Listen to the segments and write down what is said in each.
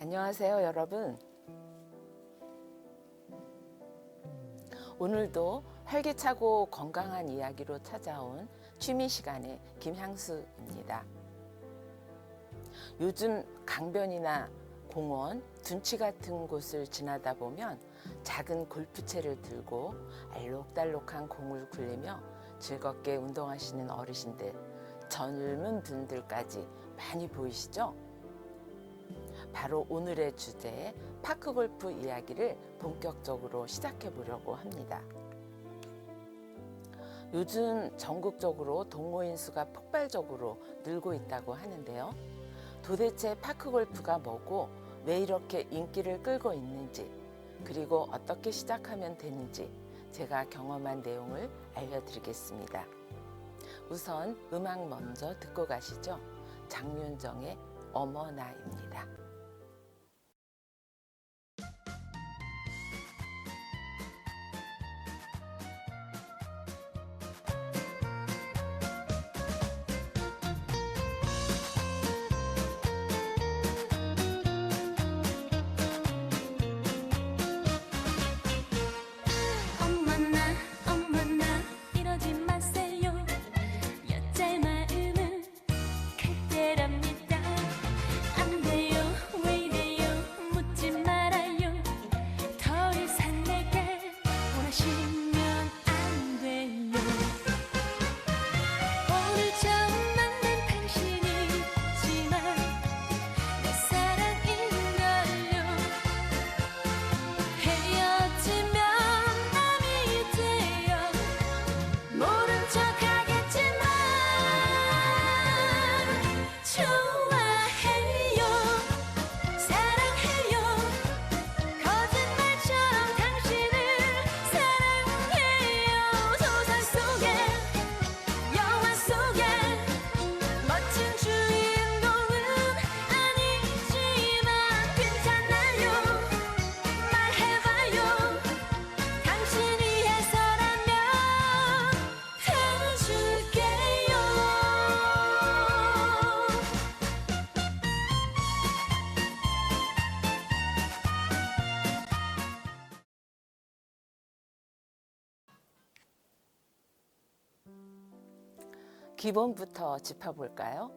안녕하세요, 여러분. 오늘도 활기차고 건강한 이야기로 찾아온 취미 시간의 김향수입니다. 요즘 강변이나 공원, 둔치 같은 곳을 지나다 보면 작은 골프채를 들고 알록달록한 공을 굴리며 즐겁게 운동하시는 어르신들, 젊은 분들까지 많이 보이시죠? 바로 오늘의 주제, 파크골프 이야기를 본격적으로 시작해 보려고 합니다. 요즘 전국적으로 동호인 수가 폭발적으로 늘고 있다고 하는데요. 도대체 파크골프가 뭐고 왜 이렇게 인기를 끌고 있는지, 그리고 어떻게 시작하면 되는지 제가 경험한 내용을 알려드리겠습니다. 우선 음악 먼저 듣고 가시죠. 장윤정의 어머나입니다. 기본부터 짚어볼까요?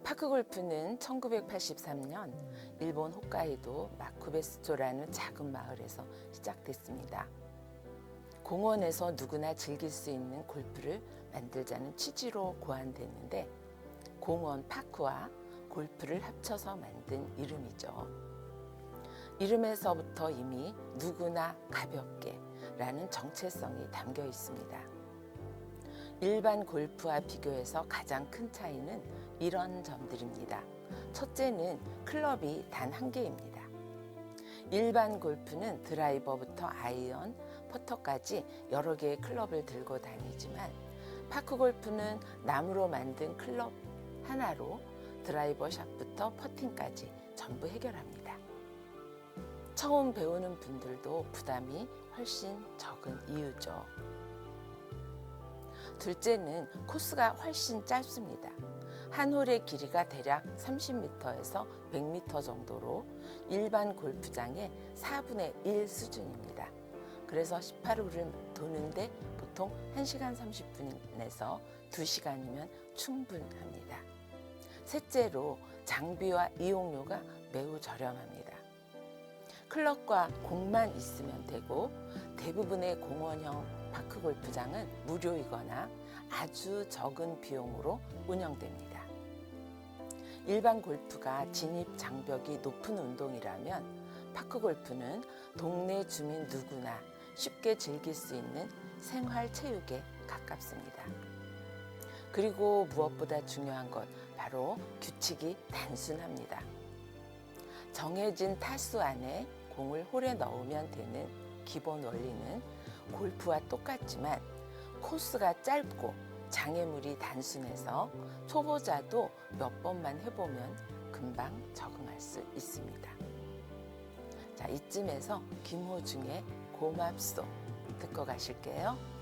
파크골프는 1983년 일본 홋카이도 마쿠베스초라는 작은 마을에서 시작됐습니다. 공원에서 누구나 즐길 수 있는 골프를 만들자는 취지로 고안됐는데, 공원 파크와 골프를 합쳐서 만든 이름이죠. 이름에서부터 이미 누구나 가볍게 라는 정체성이 담겨 있습니다. 일반 골프와 비교해서 가장 큰 차이는 이런 점들입니다. 첫째는 클럽이 단 한 개입니다. 일반 골프는 드라이버부터 아이언, 퍼터까지 여러 개의 클럽을 들고 다니지만, 파크골프는 나무로 만든 클럽 하나로 드라이버 샷부터 퍼팅까지 전부 해결합니다. 처음 배우는 분들도 부담이 훨씬 적은 이유죠. 둘째는 코스가 훨씬 짧습니다. 한 홀의 길이가 대략 30m에서 100m 정도로 일반 골프장의 4분의 1 수준입니다. 그래서 18홀을 도는데 보통 1시간 30분에서 2시간이면 충분합니다. 셋째로 장비와 이용료가 매우 저렴합니다. 클럽과 공만 있으면 되고, 대부분의 공원형 파크골프장은 무료이거나 아주 적은 비용으로 운영됩니다. 일반 골프가 진입 장벽이 높은 운동이라면, 파크골프는 동네 주민 누구나 쉽게 즐길 수 있는 생활체육에 가깝습니다. 그리고 무엇보다 중요한 것, 바로 규칙이 단순합니다. 정해진 타수 안에 공을 홀에 넣으면 되는 기본 원리는 골프와 똑같지만, 코스가 짧고 장애물이 단순해서 초보자도 몇 번만 해보면 금방 적응할 수 있습니다. 자, 이쯤에서 김호중의 고맙소 듣고 가실게요.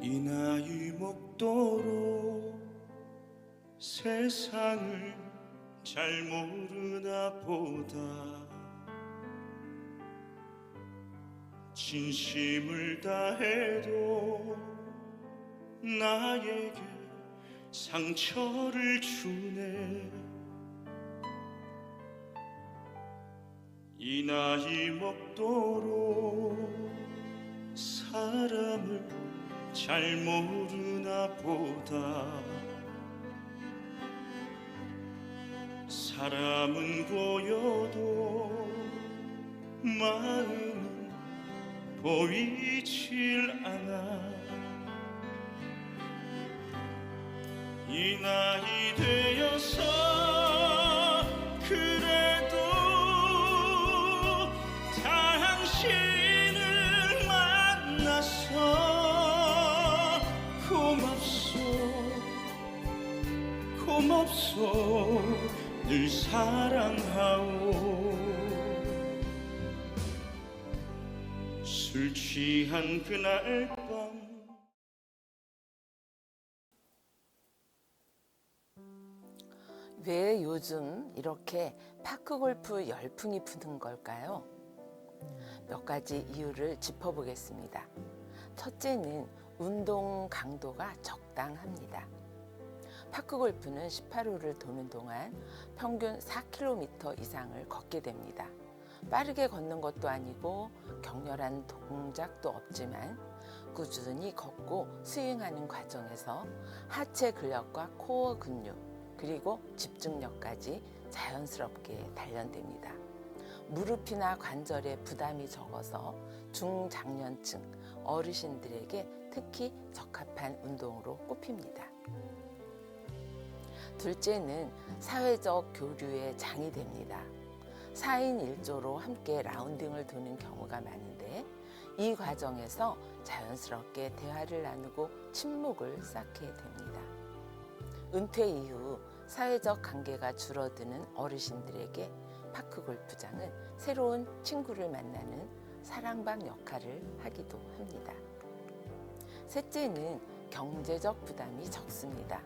이 나이 먹도록 세상을 잘 모르나 보다. 진심을 다해도 나에게 상처를 주네. 이 나이 먹도록 사람을 잘 모르나 보다. 사람은 보여도 마음은 보이질 않아. 이 나이 되어서 그래도 당신을 만나서 고맙소 늘 사랑하오. 술 취한 그날 밤 왜 요즘 이렇게 파크골프 열풍이 부는 걸까요? 몇 가지 이유를 짚어보겠습니다. 첫째는 운동 강도가 적당합니다. 파크골프는 18홀을 도는 동안 평균 4km 이상을 걷게 됩니다. 빠르게 걷는 것도 아니고 격렬한 동작도 없지만 꾸준히 걷고 스윙하는 과정에서 하체 근력과 코어 근육 그리고 집중력까지 자연스럽게 단련됩니다. 무릎이나 관절에 부담이 적어서 중장년층 어르신들에게 특히 적합한 운동으로 꼽힙니다. 둘째는 사회적 교류의 장이 됩니다. 4인 1조로 함께 라운딩을 도는 경우가 많은데 이 과정에서 자연스럽게 대화를 나누고 친목을 쌓게 됩니다. 은퇴 이후 사회적 관계가 줄어드는 어르신들에게 파크골프장은 새로운 친구를 만나는 사랑방 역할을 하기도 합니다. 셋째는 경제적 부담이 적습니다.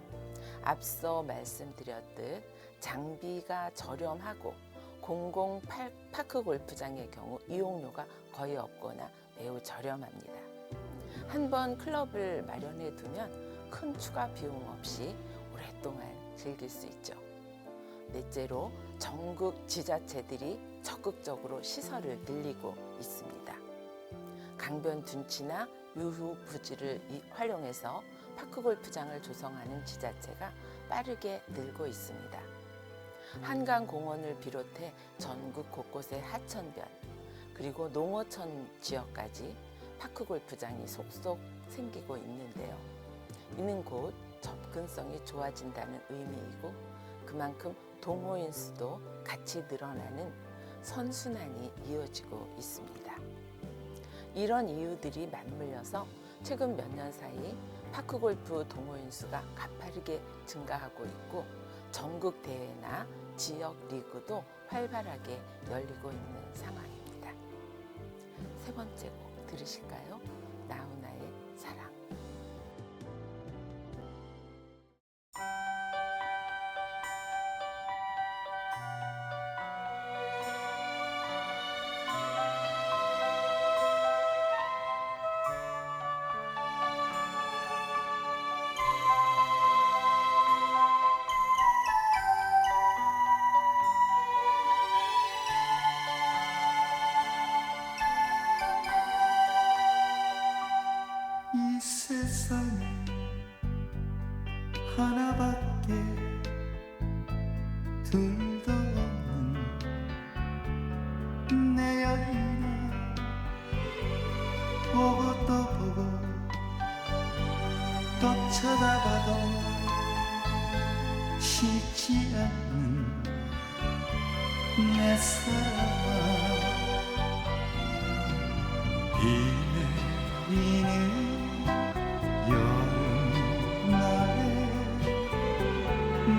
앞서 말씀드렸듯 장비가 저렴하고 공공 파크골프장의 경우 이용료가 거의 없거나 매우 저렴합니다. 한번 클럽을 마련해 두면 큰 추가 비용 없이 오랫동안 즐길 수 있죠. 넷째로 전국 지자체들이 적극적으로 시설을 늘리고 있습니다. 강변 둔치나 유후 부지를 활용해서 파크골프장을 조성하는 지자체가 빠르게 늘고 있습니다. 한강공원을 비롯해 전국 곳곳의 하천변 그리고 농어촌 지역까지 파크골프장이 속속 생기고 있는데요. 이는 곧 접근성이 좋아진다는 의미이고 그만큼 동호인 수도 같이 늘어나는 선순환이 이어지고 있습니다. 이런 이유들이 맞물려서 최근 몇 년 사이 파크골프 동호인 수가 가파르게 증가하고 있고 전국 대회나 지역 리그도 활발하게 열리고 있는 상황입니다. 세 번째 곡 들으실까요? 나훈아의 사랑. 이 세상에 하나밖에 둘도 없는 내 여인아 보고 또 보고 또 쳐다봐도 싫지 않는 내 사랑아 비 내리는 여름날에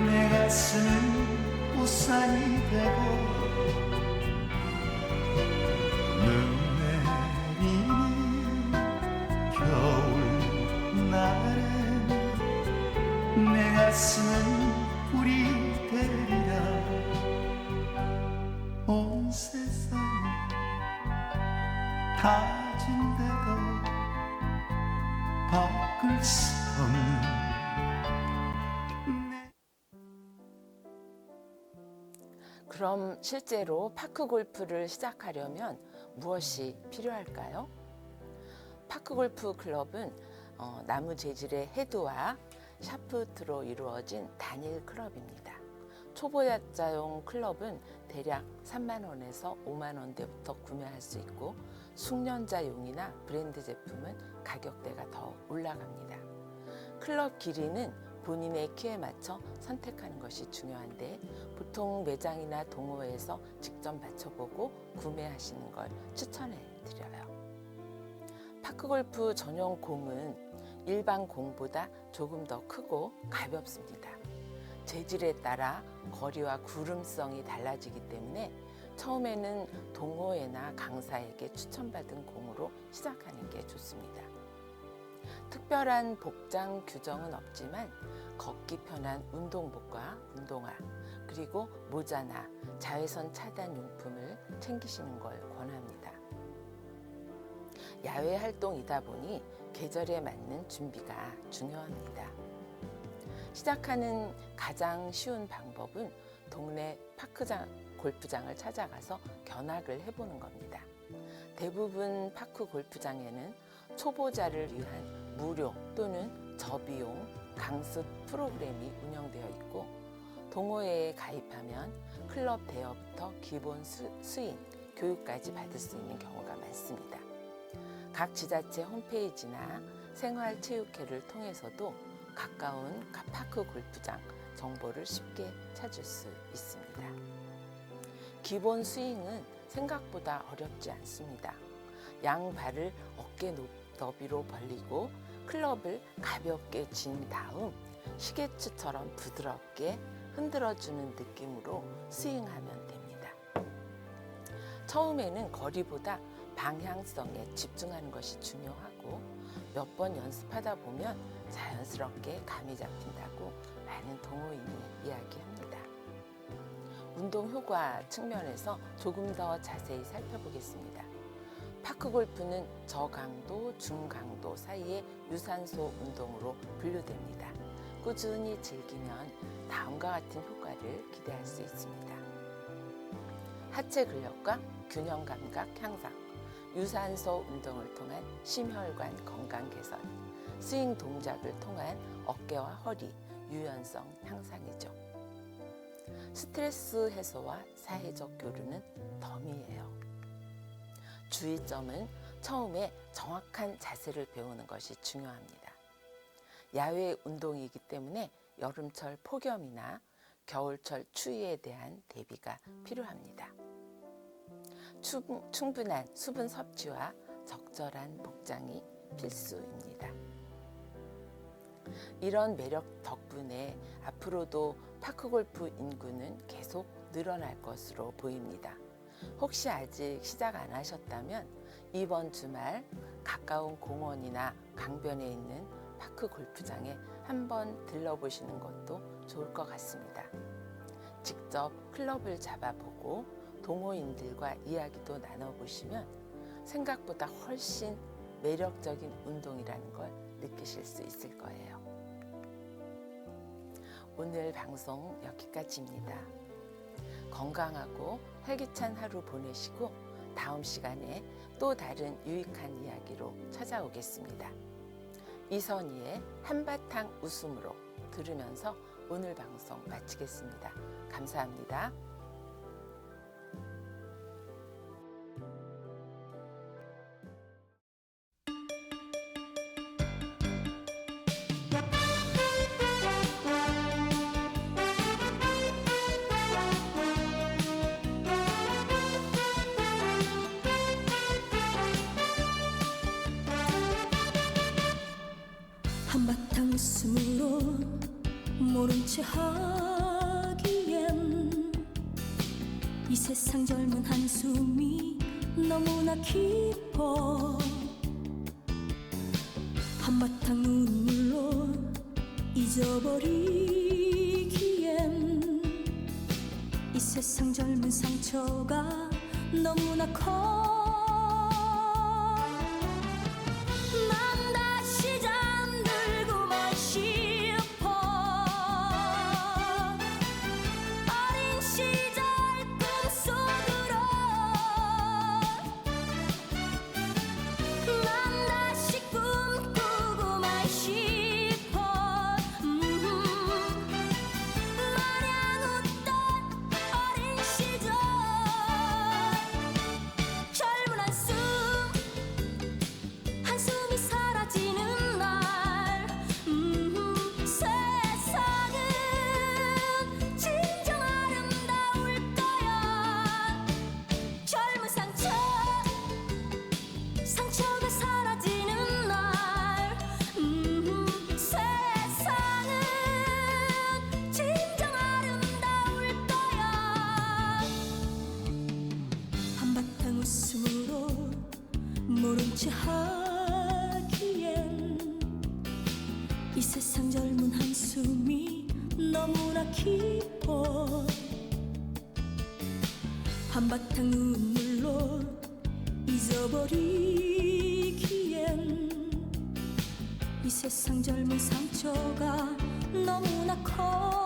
내 가슴은 우산이 되고 눈 내리는 겨울날 애쓰는 우리 되리라 온 세상 다진대도 바꿀 수 없는 그럼 실제로 파크 골프를 시작하려면 무엇이 필요할까요? 파크 골프 클럽은 나무 재질의 헤드와 샤프트로 이루어진 단일 클럽입니다. 초보자용 클럽은 대략 3만 원에서 5만 원대부터 구매할 수 있고 숙련자용이나 브랜드 제품은 가격대가 더 올라갑니다. 클럽 길이는 본인의 키에 맞춰 선택하는 것이 중요한데 보통 매장이나 동호회에서 직접 맞춰보고 구매하시는 걸 추천해 드려요. 파크골프 전용 공은 일반 공보다 조금 더 크고 가볍습니다. 재질에 따라 거리와 구름성이 달라지기 때문에 처음에는 동호회나 강사에게 추천받은 공으로 시작하는 게 좋습니다. 특별한 복장 규정은 없지만 걷기 편한 운동복과 운동화 그리고 모자나 자외선 차단 용품을 챙기시는 걸 권합니다. 야외 활동이다 보니 계절에 맞는 준비가 중요합니다. 시작하는 가장 쉬운 방법은 동네 골프장을 찾아가서 견학을 해보는 겁니다. 대부분 파크 골프장에는 초보자를 위한 무료 또는 저비용 강습 프로그램이 운영되어 있고 동호회에 가입하면 클럽 대여부터 기본 스윙 교육까지 받을 수 있는 경우가 많습니다. 각 지자체 홈페이지나 생활체육회를 통해서도 가까운 파크 골프장 정보를 쉽게 찾을 수 있습니다. 기본 스윙은 생각보다 어렵지 않습니다. 양발을 어깨 너비로 벌리고 클럽을 가볍게 쥔 다음 시계추처럼 부드럽게 흔들어주는 느낌으로 스윙하면 됩니다. 처음에는 거리보다 방향성에 집중하는 것이 중요하고 몇 번 연습하다 보면 자연스럽게 감이 잡힌다고 많은 동호인이 이야기합니다. 운동 효과 측면에서 조금 더 자세히 살펴보겠습니다. 파크 골프는 저강도, 중강도 사이의 유산소 운동으로 분류됩니다. 꾸준히 즐기면 다음과 같은 효과를 기대할 수 있습니다. 하체 근력과 균형 감각 향상, 유산소 운동을 통한 심혈관 건강 개선, 스윙 동작을 통한 어깨와 허리, 유연성 향상이죠. 스트레스 해소와 사회적 교류는 덤이에요. 주의점은 처음에 정확한 자세를 배우는 것이 중요합니다. 야외 운동이기 때문에 여름철 폭염이나 겨울철 추위에 대한 대비가 필요합니다. 충분한 수분 섭취와 적절한 복장이 필수입니다. 이런 매력 덕분에 앞으로도 파크골프 인구는 계속 늘어날 것으로 보입니다. 혹시 아직 시작 안 하셨다면 이번 주말 가까운 공원이나 강변에 있는 파크 골프장에 한번 들러보시는 것도 좋을 것 같습니다. 직접 클럽을 잡아보고 동호인들과 이야기도 나눠보시면 생각보다 훨씬 매력적인 운동이라는 걸 느끼실 수 있을 거예요. 오늘 방송 여기까지입니다. 건강하고 활기찬 하루 보내시고 다음 시간에 또 다른 유익한 이야기로 찾아오겠습니다. 이선희의 한바탕 웃음으로 들으면서 오늘 방송 마치겠습니다. 감사합니다. 한바탕 웃음으로 모른 채 하기엔 이 세상 젊은 한숨이 너무나 깊어. 한바탕 눈물로 잊어버리기엔 이 세상 젊은 상처가 너무나 커. 난 다시 잠들고만 싶어. 어린 시절 꿈속으로 난 다시 꿈꾸고만 싶어. 마냥 웃던 어린 시절 젊은 한숨이 사라지는 날 세상은 진정 아름다울 거야. 젊은 상처가 사라지는 날 세상은 진정 아름다울 거야. 한바탕 웃음으로 모른 채 하기엔 이 세상 젊은 한숨이 너무나 깊어. 한바탕 눈물로 잊어버리기엔 이 세상 젊은 상처가 너무나 커.